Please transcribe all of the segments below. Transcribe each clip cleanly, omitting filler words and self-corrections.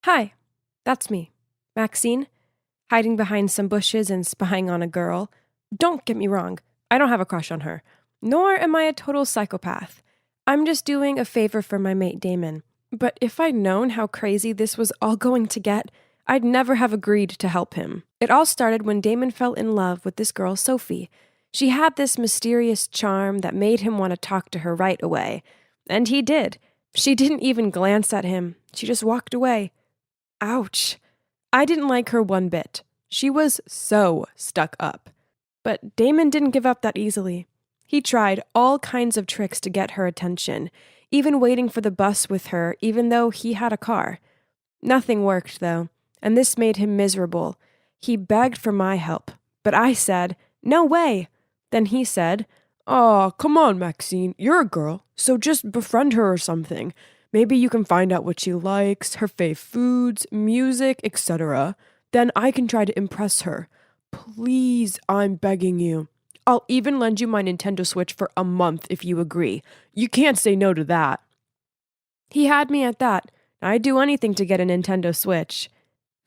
Hi, that's me, Maxine, hiding behind some bushes and spying on a girl. Don't get me wrong, I don't have a crush on her, nor am I a total psychopath. I'm just doing a favor for my mate Damon. But if I'd known how crazy this was all going to get, I'd never have agreed to help him. It all started when Damon fell in love with this girl, Sophie. She had this mysterious charm that made him want to talk to her right away. And he did. She didn't even glance at him. She just walked away. Ouch. I didn't like her one bit. She was so stuck up. But Damon didn't give up that easily. He tried all kinds of tricks to get her attention, even waiting for the bus with her, even though he had a car. Nothing worked, though, and this made him miserable. He begged for my help, but I said, "No way." Then he said, "Aw, come on, Maxine, you're a girl, so just befriend her or something. Maybe you can find out what she likes, her fave foods, music, etc. Then I can try to impress her. Please, I'm begging you. I'll even lend you my Nintendo Switch for a month if you agree. You can't say no to that." He had me at that. I'd do anything to get a Nintendo Switch.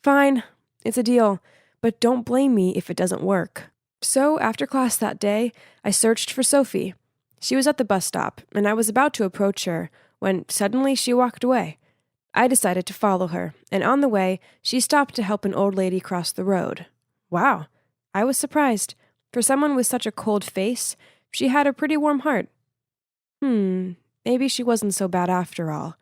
Fine, it's a deal, but don't blame me if it doesn't work. So after class that day, I searched for Sophie. She was at the bus stop, and I was about to approach her when suddenly she walked away. I decided to follow her, and on the way, she stopped to help an old lady cross the road. Wow, I was surprised. For someone with such a cold face, she had a pretty warm heart. Maybe she wasn't so bad after all.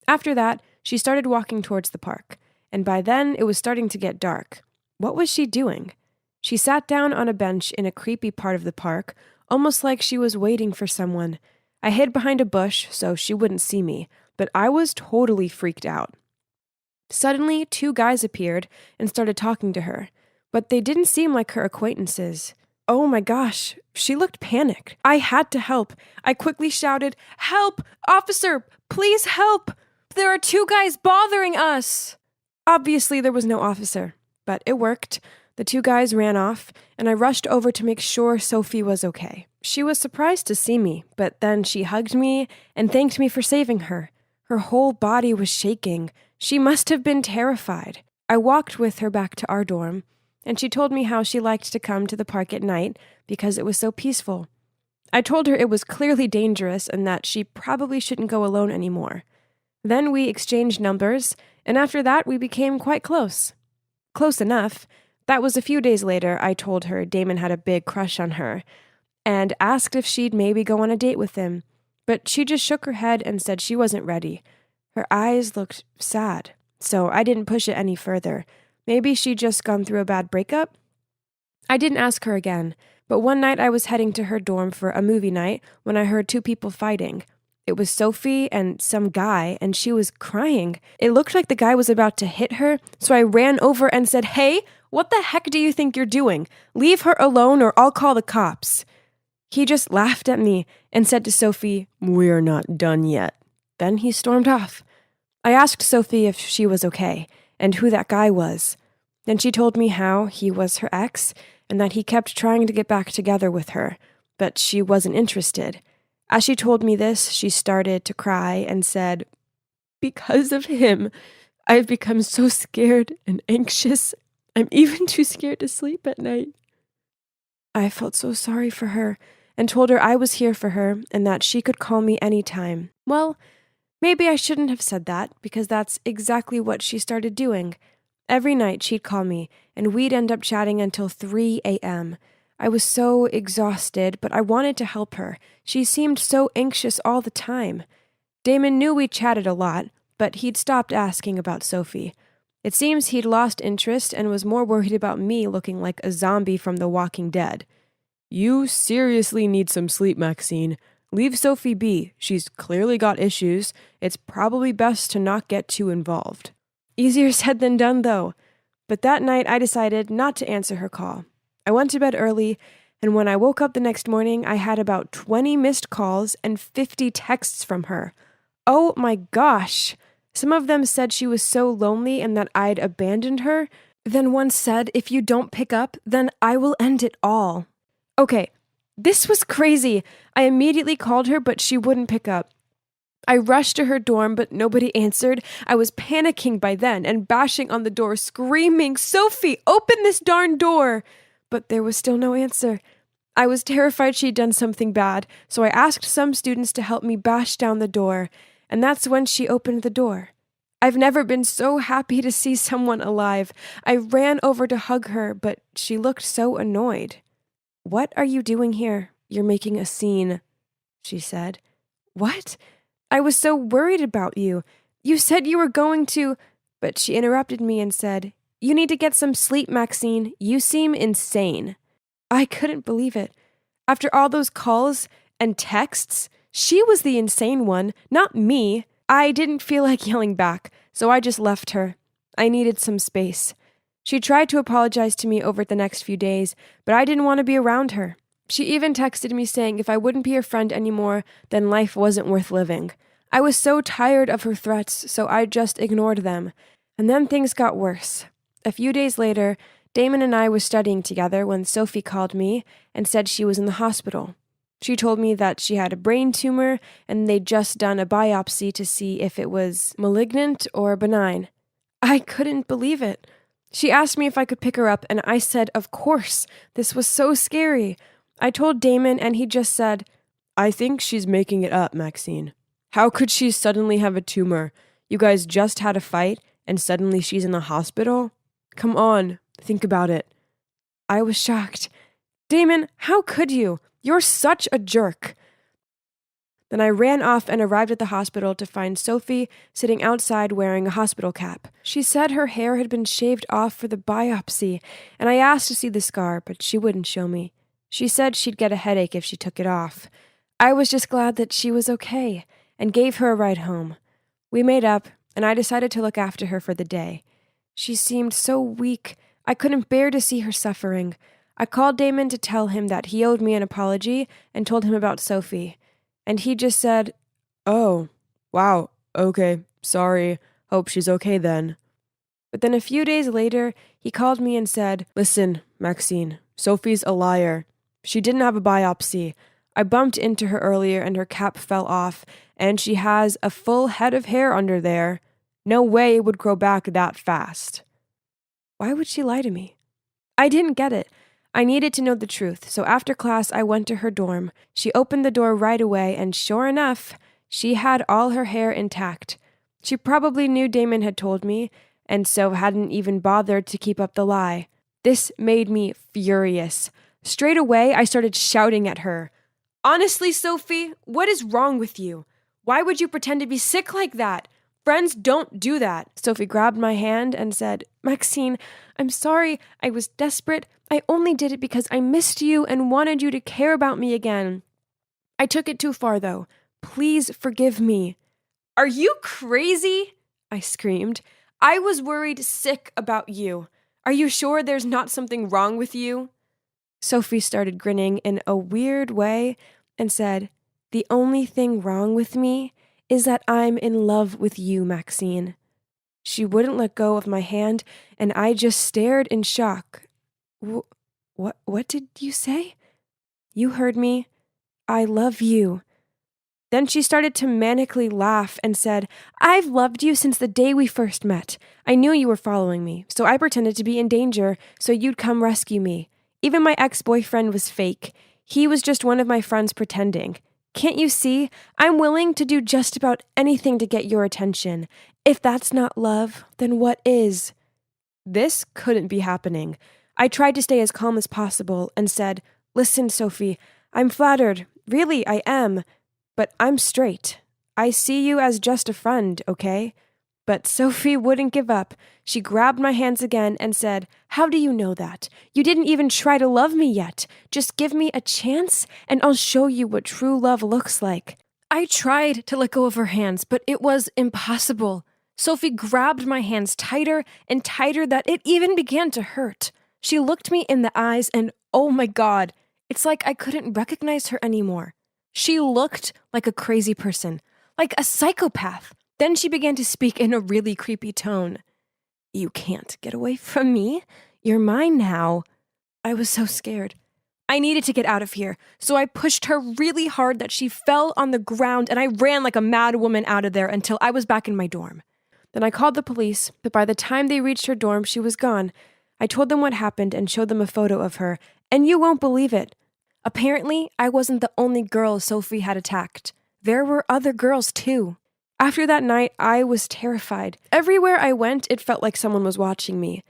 After that, she started walking towards the park, and by then it was starting to get dark. What was she doing? She sat down on a bench in a creepy part of the park, almost like she was waiting for someone. I hid behind a bush so she wouldn't see me, but I was totally freaked out. Suddenly, two guys appeared and started talking to her, but they didn't seem like her acquaintances. Oh my gosh, she looked panicked. I had to help. I quickly shouted, "Help! Officer! Please help! There are two guys bothering us!" Obviously, there was no officer, but it worked. The two guys ran off, and I rushed over to make sure Sophie was okay. She was surprised to see me, but then she hugged me and thanked me for saving her. Her whole body was shaking. She must have been terrified. I walked with her back to our dorm, and she told me how she liked to come to the park at night because it was so peaceful. I told her it was clearly dangerous and that she probably shouldn't go alone anymore. Then we exchanged numbers, and after that we became quite close. Close enough. That was a few days later. I told her Damon had a big crush on her and asked if she'd maybe go on a date with him, but she just shook her head and said she wasn't ready. Her eyes looked sad, so I didn't push it any further. Maybe she'd just gone through a bad breakup? I didn't ask her again, but one night I was heading to her dorm for a movie night when I heard two people fighting. It was Sophie and some guy, and she was crying. It looked like the guy was about to hit her, so I ran over and said, "Hey, what the heck do you think you're doing? Leave her alone or I'll call the cops." He just laughed at me and said to Sophie, "We're not done yet." Then he stormed off. I asked Sophie if she was okay and who that guy was. Then she told me how he was her ex and that he kept trying to get back together with her, but she wasn't interested. As she told me this, she started to cry and said, "Because of him, I've become so scared and anxious. I'm even too scared to sleep at night." I felt so sorry for her and told her I was here for her and that she could call me anytime. Well, maybe I shouldn't have said that because that's exactly what she started doing. Every night she'd call me and we'd end up chatting until 3 a.m. I was so exhausted, but I wanted to help her. She seemed so anxious all the time. Damon knew we chatted a lot, but he'd stopped asking about Sophie. It seems he'd lost interest and was more worried about me looking like a zombie from The Walking Dead. "You seriously need some sleep, Maxine. Leave Sophie be. She's clearly got issues. It's probably best to not get too involved." Easier said than done, though. But that night I decided not to answer her call. I went to bed early, and when I woke up the next morning, I had about 20 missed calls and 50 texts from her. Oh my gosh! Some of them said she was so lonely and that I'd abandoned her. Then one said, "If you don't pick up, then I will end it all." Okay, this was crazy. I immediately called her, but she wouldn't pick up. I rushed to her dorm, but nobody answered. I was panicking by then and bashing on the door, screaming, "Sophie, open this darn door!" But there was still no answer. I was terrified she'd done something bad, so I asked some students to help me bash down the door, and that's when she opened the door. I've never been so happy to see someone alive. I ran over to hug her, but she looked so annoyed. "What are you doing here? You're making a scene," she said. "What? I was so worried about you. You said you were going to—" But she interrupted me and said, "You need to get some sleep, Maxine. You seem insane." I couldn't believe it. After all those calls and texts, she was the insane one, not me. I didn't feel like yelling back, so I just left her. I needed some space. She tried to apologize to me over the next few days, but I didn't want to be around her. She even texted me saying if I wouldn't be her friend anymore, then life wasn't worth living. I was so tired of her threats, so I just ignored them. And then things got worse. A few days later, Damon and I were studying together when Sophie called me and said she was in the hospital. She told me that she had a brain tumor and they'd just done a biopsy to see if it was malignant or benign. I couldn't believe it. She asked me if I could pick her up, and I said, of course. This was so scary. I told Damon, and he just said, "I think she's making it up, Maxine. How could she suddenly have a tumor? You guys just had a fight, and suddenly she's in the hospital? Come on, think about it." I was shocked. "Damon, how could you? You're such a jerk." Then I ran off and arrived at the hospital to find Sophie sitting outside wearing a hospital cap. She said her hair had been shaved off for the biopsy, and I asked to see the scar, but she wouldn't show me. She said she'd get a headache if she took it off. I was just glad that she was okay, and gave her a ride home. We made up, and I decided to look after her for the day. She seemed so weak. I couldn't bear to see her suffering. I called Damon to tell him that he owed me an apology and told him about Sophie. And he just said, "Oh, wow, okay, sorry, hope she's okay then." But then a few days later, he called me and said, "Listen, Maxine, Sophie's a liar. She didn't have a biopsy. I bumped into her earlier and her cap fell off, and she has a full head of hair under there. No way it would grow back that fast." Why would she lie to me? I didn't get it. I needed to know the truth, so after class I went to her dorm. She opened the door right away, and sure enough, she had all her hair intact. She probably knew Damon had told me, and so hadn't even bothered to keep up the lie. This made me furious. Straight away, I started shouting at her. "Honestly, Sophie, what is wrong with you? Why would you pretend to be sick like that? Friends don't do that." Sophie grabbed my hand and said, "Maxine, I'm sorry. I was desperate. I only did it because I missed you and wanted you to care about me again. I took it too far, though. Please forgive me." "Are you crazy?" I screamed. "I was worried sick about you. Are you sure there's not something wrong with you?" Sophie started grinning in a weird way and said, "The only thing wrong with me is that I'm in love with you, Maxine." She wouldn't let go of my hand, and I just stared in shock. What did you say?" "You heard me. I love you." Then she started to manically laugh and said, "I've loved you since the day we first met. I knew you were following me, so I pretended to be in danger so you'd come rescue me. Even my ex-boyfriend was fake. He was just one of my friends pretending. Can't you see? I'm willing to do just about anything to get your attention. If that's not love, then what is?" This couldn't be happening. I tried to stay as calm as possible and said, "Listen, Sophie, I'm flattered. Really, I am. But I'm straight. I see you as just a friend, okay?" But Sophie wouldn't give up. She grabbed my hands again and said, "How do you know that? You didn't even try to love me yet. Just give me a chance, and I'll show you what true love looks like." I tried to let go of her hands, but it was impossible. Sophie grabbed my hands tighter and tighter that it even began to hurt. She looked me in the eyes, and oh my God, it's like I couldn't recognize her anymore. She looked like a crazy person, like a psychopath. Then she began to speak in a really creepy tone. "You can't get away from me. You're mine now." I was so scared. I needed to get out of here, so I pushed her really hard that she fell on the ground, and I ran like a mad woman out of there until I was back in my dorm. Then I called the police, but by the time they reached her dorm, she was gone. I told them what happened and showed them a photo of her, and you won't believe it. Apparently, I wasn't the only girl Sophie had attacked. There were other girls, too. After that night, I was terrified. Everywhere I went, it felt like someone was watching me.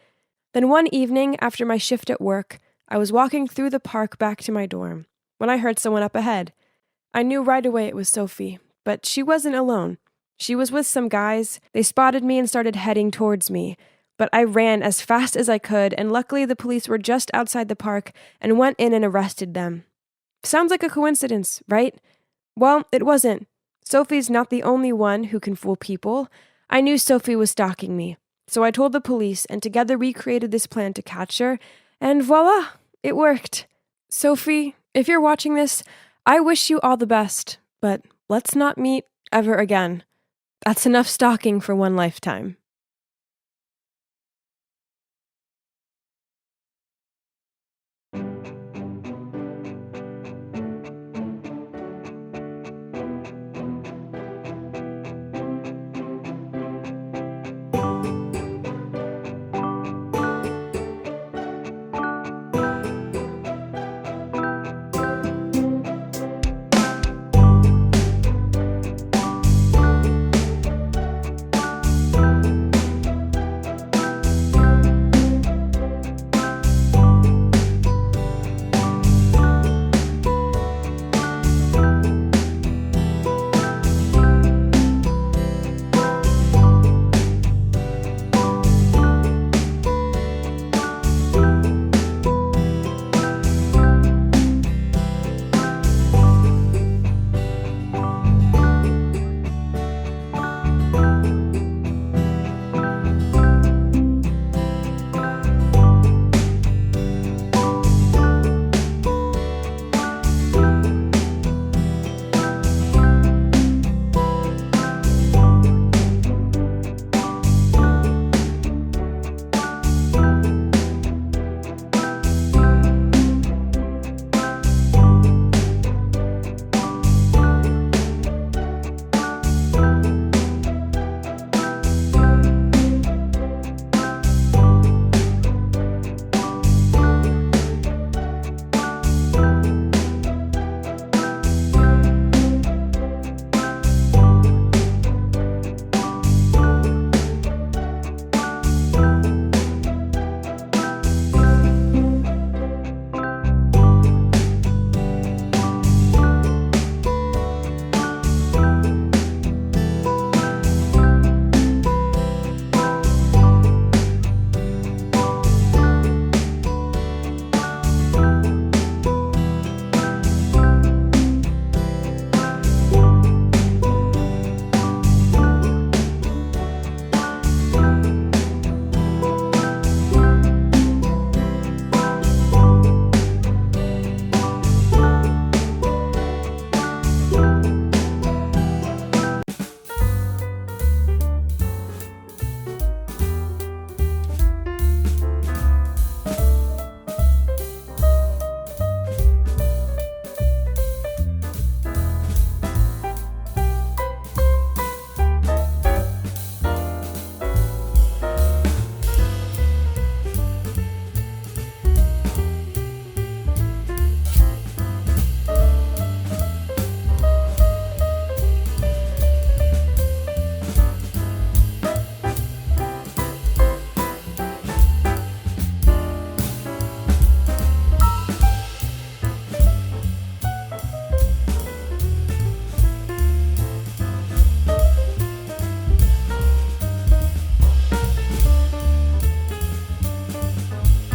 Then one evening, after my shift at work, I was walking through the park back to my dorm when I heard someone up ahead. I knew right away it was Sophie, but she wasn't alone. She was with some guys. They spotted me and started heading towards me, but I ran as fast as I could, and luckily the police were just outside the park and went in and arrested them. Sounds like a coincidence, right? Well, it wasn't. Sophie's not the only one who can fool people. I knew Sophie was stalking me, so I told the police, and together we created this plan to catch her, and voila, it worked. Sophie, if you're watching this, I wish you all the best, but let's not meet ever again. That's enough stalking for one lifetime.